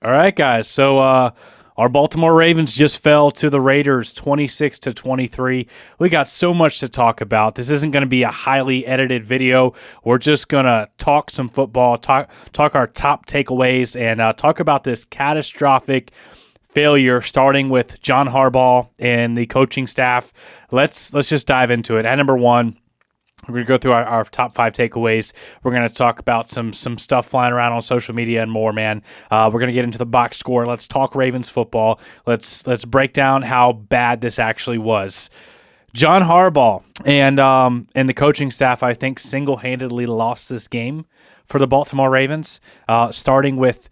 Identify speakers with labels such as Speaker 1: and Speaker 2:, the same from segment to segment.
Speaker 1: All right, guys. So our Baltimore Ravens just fell to the Raiders 26-23. We got so much to talk about. This isn't going to be a highly edited video. We're just going to talk some football, talk our top takeaways, and talk about this catastrophic failure, starting with John Harbaugh and the coaching staff. Let's just dive into it. At number one, we're going to go through our top 5 takeaways. We're going to talk about some stuff flying around on social media and more, man. We're going to get into the box score. Let's talk Ravens football. Let's break down how bad this actually was. John Harbaugh and the coaching staff, I think, single-handedly lost this game for the Baltimore Ravens, starting with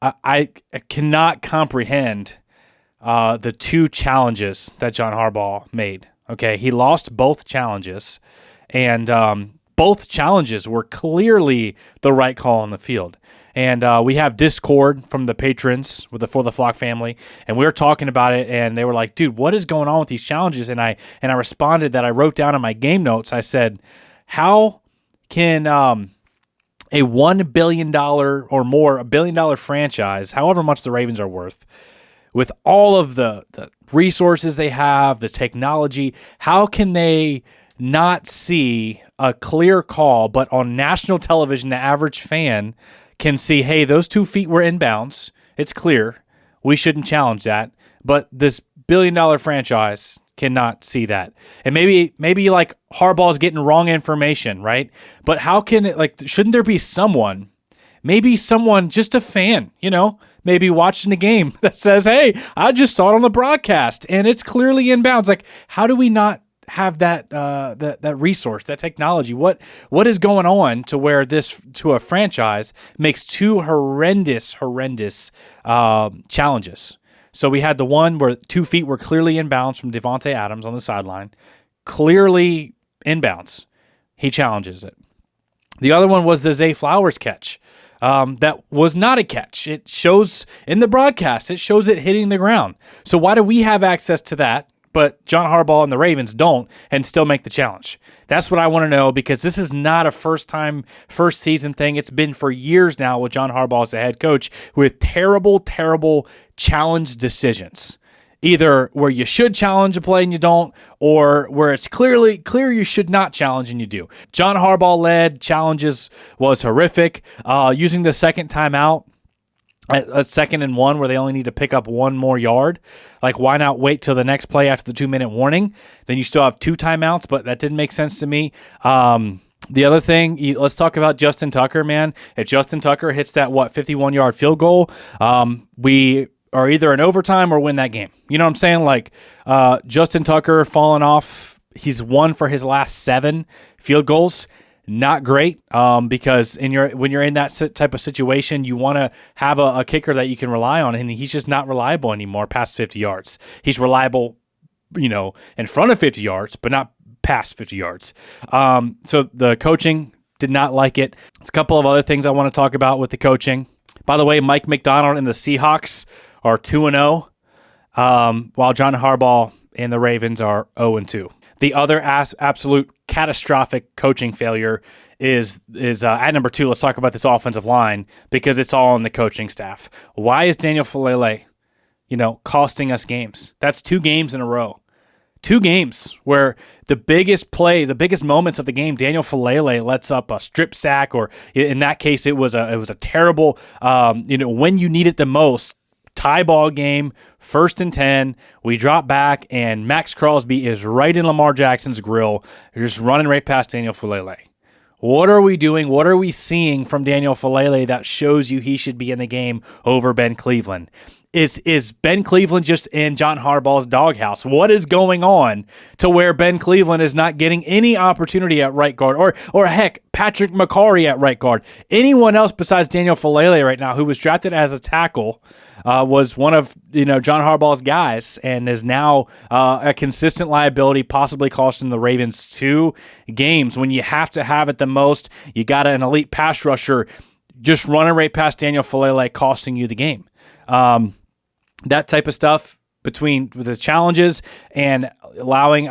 Speaker 1: I cannot comprehend the 2 challenges that John Harbaugh made. Okay, he lost both challenges. And both challenges were clearly the right call on the field. And we have discord from the patrons for the Flock family, and we were talking about it, and they were like, "Dude, what is going on with these challenges?" And I responded that I wrote down in my game notes. I said, "How can a $1 billion or more, $1 billion franchise, however much the Ravens are worth, with all of the resources they have, the technology, how can they not see a clear call, but on national television, the average fan can see, hey, those 2 feet were inbounds. It's clear. We shouldn't challenge that. But this $1 billion franchise cannot see that." And maybe like Harbaugh's getting wrong information, right? But how can it, shouldn't there be someone, maybe someone, just a fan, maybe watching the game that says, hey, I just saw it on the broadcast and it's clearly inbounds. Like, how do we not have that that resource, that technology? What is going on to where this, to a franchise, makes 2 horrendous challenges? So we had the one where 2 feet were clearly inbounds from Devontae Adams on the sideline, clearly inbounds. He challenges it. The other one was the Zay Flowers catch. That was not a catch. It shows in the broadcast, it shows it hitting the ground. So why do we have access to that, but John Harbaugh and the Ravens don't, and still make the challenge? That's what I want to know, because this is not a first season thing. It's been for years now with John Harbaugh as the head coach, with terrible challenge decisions. Either where you should challenge a play and you don't, or where it's clear you should not challenge and you do. John Harbaugh-led challenges was horrific. Using the second timeout, a 2nd and 1 where they only need to pick up 1 more yard. Like, why not wait till the next play after the 2-minute warning? Then you still have 2 timeouts, but that didn't make sense to me. The other thing, let's talk about Justin Tucker, man. If Justin Tucker hits that, 51-yard field goal, we are either in overtime or win that game. You know what I'm saying? Like, Justin Tucker falling off, he's 1 for his last 7 field goals. Not great, because when you're in that type of situation, you want to have a kicker that you can rely on, and he's just not reliable anymore past 50 yards. He's reliable, in front of 50 yards, but not past 50 yards. So the coaching, did not like it. There's a couple of other things I want to talk about with the coaching. By the way, Mike McDonald and the Seahawks are 2-0, while John Harbaugh and the Ravens are 0-2. The other absolute catastrophic coaching failure is at number 2. Let's talk about this offensive line, because it's all on the coaching staff. Why is Daniel Falele, costing us games? That's 2 games in a row. 2 games where the biggest moments of the game, Daniel Falele lets up a strip sack, or in that case, it was a terrible, when you need it the most, tie ball game, 1st and 10. We drop back, and Max Crosby is right in Lamar Jackson's grill. You're just running right past Daniel Falele. What are we doing? What are we seeing from Daniel Falele that shows you he should be in the game over Ben Cleveland? Is Ben Cleveland just in John Harbaugh's doghouse? What is going on to where Ben Cleveland is not getting any opportunity at right guard, or heck, Patrick McCarry at right guard? Anyone else besides Daniel Falele right now, who was drafted as a tackle, was one of John Harbaugh's guys, and is now a consistent liability, possibly costing the Ravens 2 games. When you have to have it the most, you got an elite pass rusher just running right past Daniel Falele, costing you the game. That type of stuff between the challenges and allowing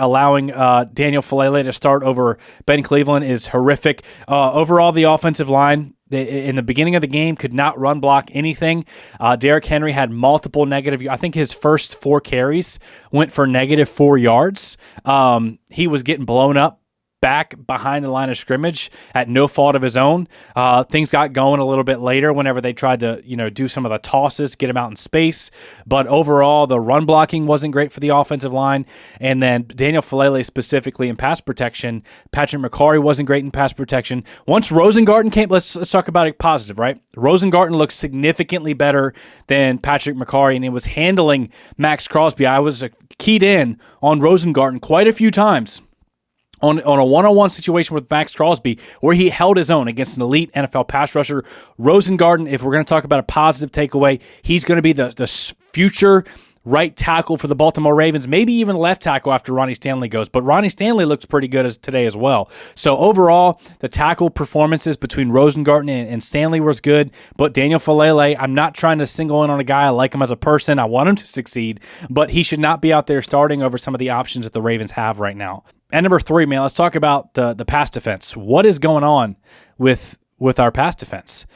Speaker 1: Daniel Falele to start over Ben Cleveland is horrific. Overall, the offensive line, in the beginning of the game, could not run block anything. Derrick Henry had multiple negative. I think his first 4 carries went for -4 yards. He was getting blown up back behind the line of scrimmage at no fault of his own. Things got going a little bit later whenever they tried to, do some of the tosses, get him out in space. But overall, the run blocking wasn't great for the offensive line. And then Daniel Falele specifically in pass protection. Patrick McCarry wasn't great in pass protection. Once Rosengarten came, let's talk about it positive, right? Rosengarten looked significantly better than Patrick McCarry, and it was handling Max Crosby. I was keyed in on Rosengarten quite a few times on a one-on-one situation with Max Crosby, where he held his own against an elite NFL pass rusher. Rosengarten, if we're going to talk about a positive takeaway, he's going to be the future right tackle for the Baltimore Ravens, maybe even left tackle after Ronnie Stanley goes. But Ronnie Stanley looks pretty good today as well. So overall, the tackle performances between Rosengarten and Stanley was good. But Daniel Falele, I'm not trying to single in on a guy. I like him as a person. I want him to succeed. But he should not be out there starting over some of the options that the Ravens have right now. And number 3, man, let's talk about the pass defense. What is going on with our pass defense?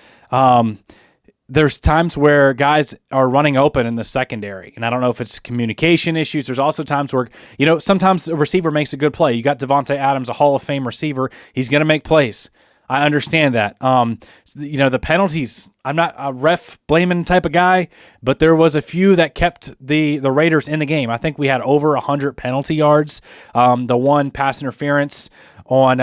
Speaker 1: There's times where guys are running open in the secondary, and I don't know if it's communication issues. There's also times where, sometimes a receiver makes a good play. You got Davante Adams, a Hall of Fame receiver. He's going to make plays. I understand that. The penalties, I'm not a ref blaming type of guy, but there was a few that kept the Raiders in the game. I think we had over 100 penalty yards. The one pass interference on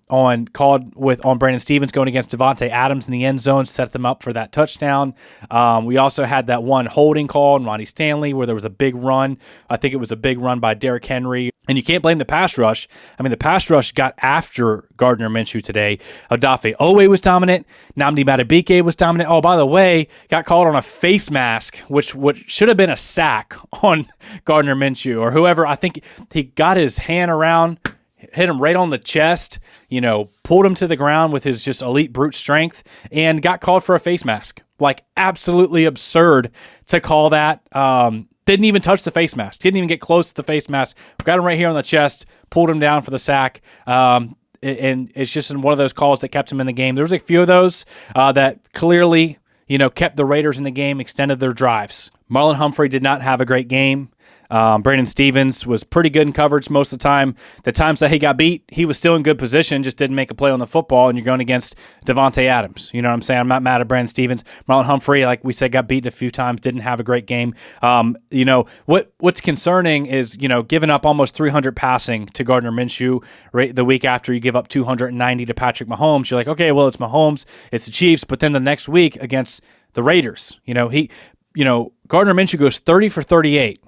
Speaker 1: Brandon Stevens going against Davante Adams in the end zone set them up for that touchdown. We also had that one holding call on Ronnie Stanley where there was a big run. I think it was a big run by Derrick Henry. And you can't blame the pass rush. I mean, the pass rush got after Gardner Minshew today. Odafe Owe was dominant. Nnamdi Madubuike was dominant. Oh, by the way, got called on a face mask, which should have been a sack on Gardner Minshew or whoever. I think he got his hand around, hit him right on the chest, pulled him to the ground with his just elite brute strength and got called for a face mask. Like, absolutely absurd to call that. Didn't even touch the face mask. Didn't even get close to the face mask. Got him right here on the chest, pulled him down for the sack. And it's just one of those calls that kept him in the game. There was a few of those that clearly, kept the Raiders in the game, extended their drives. Marlon Humphrey did not have a great game. Brandon Stevens was pretty good in coverage most of the time. The times that he got beat, he was still in good position, just didn't make a play on the football, and you're going against Davante Adams. You know what I'm saying? I'm not mad at Brandon Stevens. Marlon Humphrey, like we said, got beat a few times, didn't have a great game. What's concerning is, giving up almost 300 passing to Gardner Minshew right the week after you give up 290 to Patrick Mahomes. You're like, okay, well, it's Mahomes, it's the Chiefs, but then the next week against the Raiders, Gardner Minshew goes 30 for 38.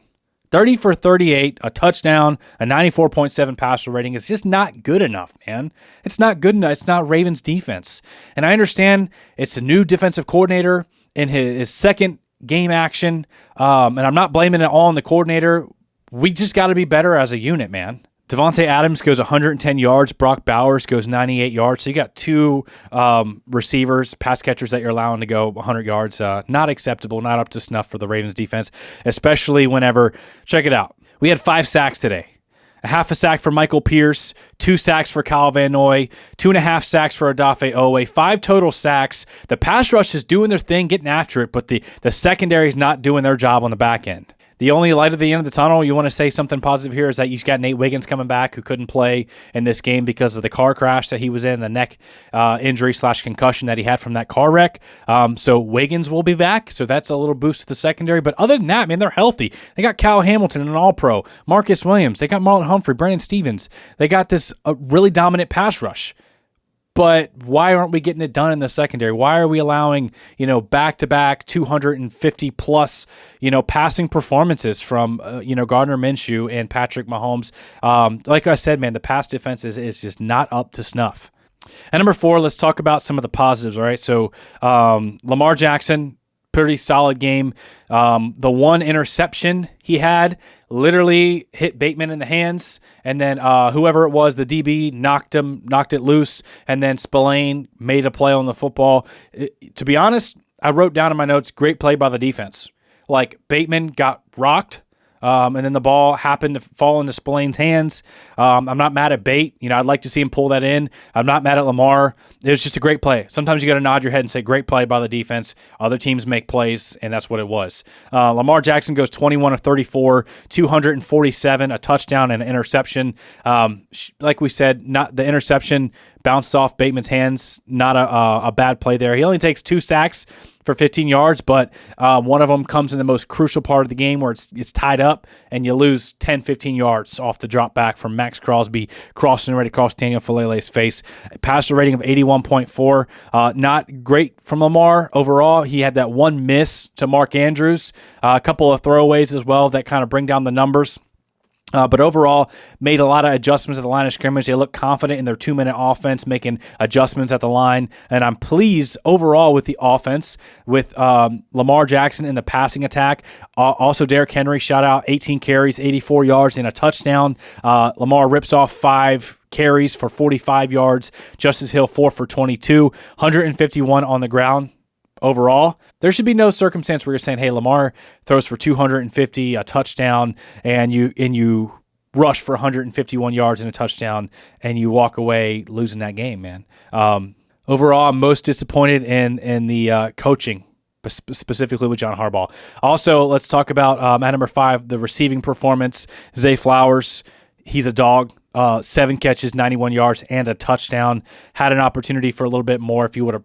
Speaker 1: 30 for 38, a touchdown, a 94.7 passer rating. It's just not good enough, man. It's not good enough. It's not Ravens defense. And I understand it's a new defensive coordinator in his second game action, and I'm not blaming it all on the coordinator. We just got to be better as a unit, man. Davante Adams goes 110 yards. Brock Bowers goes 98 yards. So you got 2 receivers, pass catchers that you're allowing to go 100 yards. Not acceptable, not up to snuff for the Ravens defense, especially whenever, check it out, we had 5 sacks today. A half a sack for Michael Pierce, 2 sacks for Kyle Van Noy, 2.5 sacks for Odafe Owe, 5 total sacks. The pass rush is doing their thing, getting after it, but the secondary is not doing their job on the back end. The only light at the end of the tunnel, you want to say something positive here, is that you've got Nate Wiggins coming back who couldn't play in this game because of the car crash that he was in, the neck injury/concussion that he had from that car wreck. So Wiggins will be back, so that's a little boost to the secondary. But other than that, man, they're healthy. They got Kyle Hamilton, an all-pro, Marcus Williams. They got Marlon Humphrey, Brandon Stevens. They got this really dominant pass rush. But why aren't we getting it done in the secondary? Why are we allowing, back-to-back 250-plus, passing performances from, Gardner Minshew and Patrick Mahomes? Like I said, man, the pass defense is just not up to snuff. And number 4, let's talk about some of the positives, all right? So Lamar Jackson, pretty solid game. The one interception he had literally hit Bateman in the hands, and then whoever it was, the DB knocked it loose, and then Spillane made a play on the football. To be honest, I wrote down in my notes, great play by the defense. Like, Bateman got rocked. and then the ball happened to fall into Spillane's hands. I'm not mad at Bate. I'd like to see him pull that in. I'm not mad at Lamar. It was just a great play. Sometimes you got to nod your head and say, great play by the defense. Other teams make plays, and that's what it was. Lamar Jackson goes 21 of 34, 247, a touchdown and an interception. Like we said, not the interception bounced off Bateman's hands. Not a bad play there. He only takes 2 sacks for 15 yards, but one of them comes in the most crucial part of the game where it's tied up and you lose 10, 15 yards off the drop back from Max Crosby crossing right across Daniel Falele's face. Passer rating of 81.4. Not great from Lamar overall. He had that one miss to Mark Andrews, a couple of throwaways as well that kind of bring down the numbers. But overall, made a lot of adjustments at the line of scrimmage. They look confident in their 2-minute offense, making adjustments at the line. And I'm pleased overall with the offense, with Lamar Jackson in the passing attack. Also, Derrick Henry, shout out, 18 carries, 84 yards, and a touchdown. Lamar rips off 5 carries for 45 yards. Justice Hill, 4 for 22, 151 on the ground. Overall, there should be no circumstance where you're saying, hey, Lamar throws for 250, a touchdown, and you rush for 151 yards and a touchdown, and you walk away losing that game, man. Overall, I'm most disappointed in the coaching, specifically with John Harbaugh. Also, let's talk about at number 5, the receiving performance. Zay Flowers, he's a dog. 7 catches, 91 yards, and a touchdown. Had an opportunity for a little bit more if you would have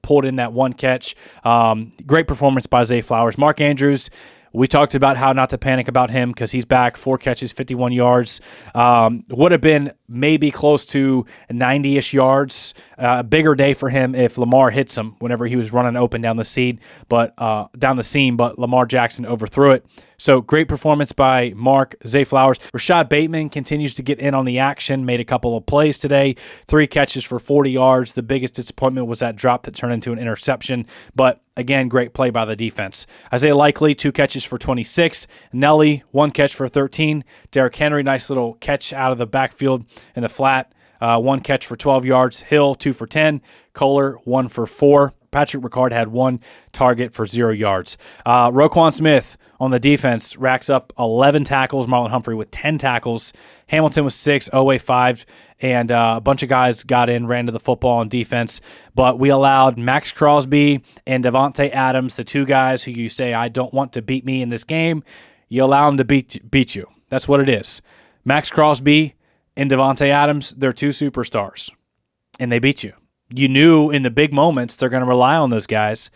Speaker 1: pulled in that one catch. Great performance by Zay Flowers. Mark Andrews, we talked about how not to panic about him because he's back, 4 catches, 51 yards. Would have been maybe close to 90-ish yards. A bigger day for him if Lamar hits him whenever he was running open down the seam, but Lamar Jackson overthrew it. So great performance by Mark. Zay Flowers. Rashad Bateman continues to get in on the action, made a couple of plays today, 3 catches for 40 yards. The biggest disappointment was that drop that turned into an interception, but again, great play by the defense. Isaiah Likely, 2 catches for 26. Nelly, 1 catch for 13. Derrick Henry, nice little catch out of the backfield in the flat. 1 catch for 12 yards. Hill, 2 for 10. Kohler, 1 for 4. Patrick Ricard had 1 target for 0 yards. Roquan Smith on the defense racks up 11 tackles. Marlon Humphrey with 10 tackles. Hamilton with 6, Owe 5, and a bunch of guys got in, ran to the football on defense. But we allowed Max Crosby and Davante Adams, the 2 guys who you say, I don't want to beat me in this game. You allow them to beat you. That's what it is. Max Crosby and Davante Adams, they're 2 superstars, and they beat you. You knew in the big moments they're going to rely on those guys,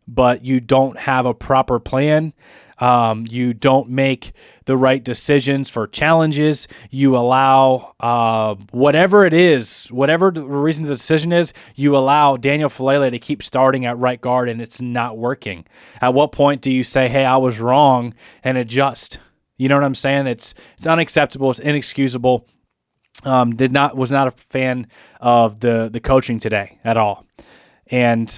Speaker 1: but you don't have a proper plan. You don't make the right decisions for challenges. You allow whatever it is, whatever the reason the decision is, you allow Daniel Falele to keep starting at right guard, and it's not working. At what point do you say, hey, I was wrong, and adjust? You know what I'm saying? It's unacceptable. It's inexcusable. Was not a fan of the coaching today at all. And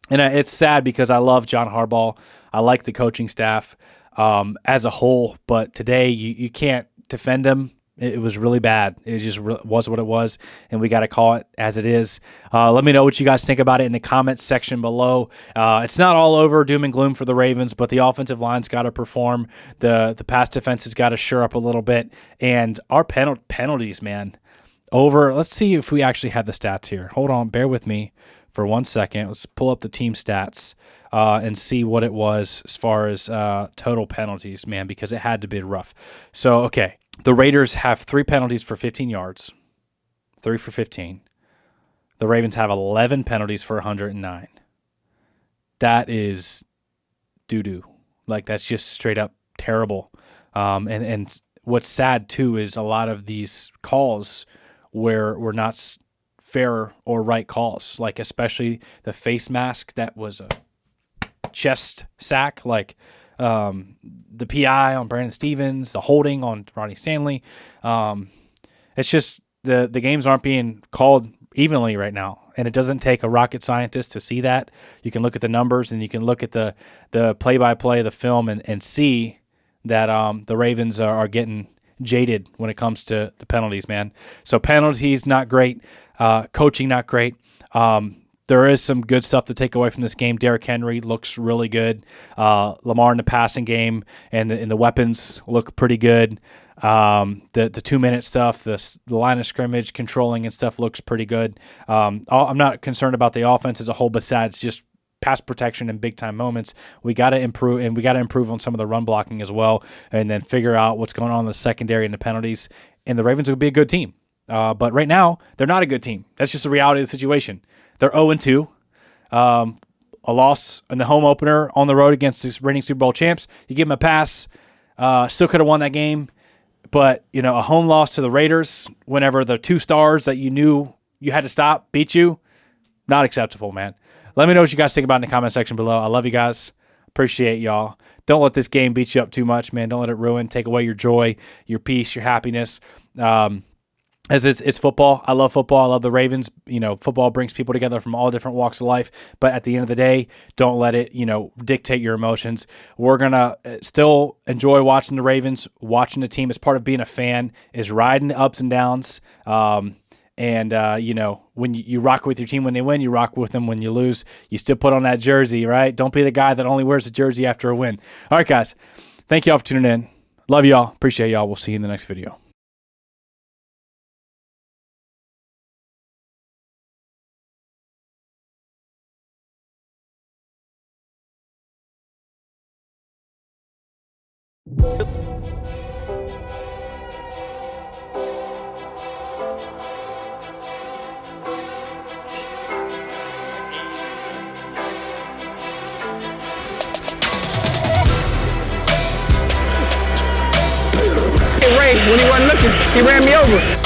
Speaker 1: it's sad because I love John Harbaugh. I like the coaching staff as a whole, but today you can't defend him. It was really bad. It just was what it was, and we got to call it as it is. Let me know what you guys think about it in the comments section below. It's not all over doom and gloom for the Ravens, but the offensive line's got to perform. The pass defense has got to shore up a little bit, and our penalties, man. Let's see if we actually have the stats here. Hold on, bear with me for 1 second. Let's pull up the team stats and see what it was as far as total penalties, man, because it had to be rough. So, okay, the Raiders have 3 penalties for 15 yards, 3 for 15. The Ravens have 11 penalties for 109. That is doo-doo. Like, that's just straight up terrible. And what's sad, too, is a lot of these calls were not fair or right calls, like especially the face mask that was a chest sack, like the PI on Brandon Stevens, the holding on Ronnie Stanley. It's just the games aren't being called evenly right now, and it doesn't take a rocket scientist to see that. You can look at the numbers and you can look at the play-by-play of the film and see that the Ravens are getting jaded when it comes to the penalties, man. So penalties, not great. Coaching, not great. The there is some good stuff to take away from this game. Derrick Henry looks really good. Lamar in the passing game and the weapons look pretty good. The 2-minute stuff, the line of scrimmage controlling and stuff looks pretty good. I'm not concerned about the offense as a whole, besides just pass protection in big time moments. We got to improve, and we got to improve on some of the run blocking as well, and then figure out what's going on in the secondary and the penalties. And the Ravens will be a good team. But right now, they're not a good team. That's just the reality of the situation. They're 0-2. A loss in the home opener on the road against the reigning Super Bowl champs. You give them a pass. Still could have won that game. But, a home loss to the Raiders whenever the 2 stars that you knew you had to stop beat you, not acceptable, man. Let me know what you guys think about in the comment section below. I love you guys. Appreciate y'all. Don't let this game beat you up too much, man. Don't let it take away your joy, your peace, your happiness. As it's football. I love football. I love the Ravens. Football brings people together from all different walks of life. But at the end of the day, don't let it, dictate your emotions. We're going to still enjoy watching the Ravens, watching the team as part of being a fan, is riding the ups and downs. When you rock with your team when they win, you rock with them when you lose. You still put on that jersey, right? Don't be the guy that only wears the jersey after a win. All right, guys. Thank y'all for tuning in. Love y'all. Appreciate y'all. We'll see you in the next video.
Speaker 2: When he wasn't looking, he ran me over.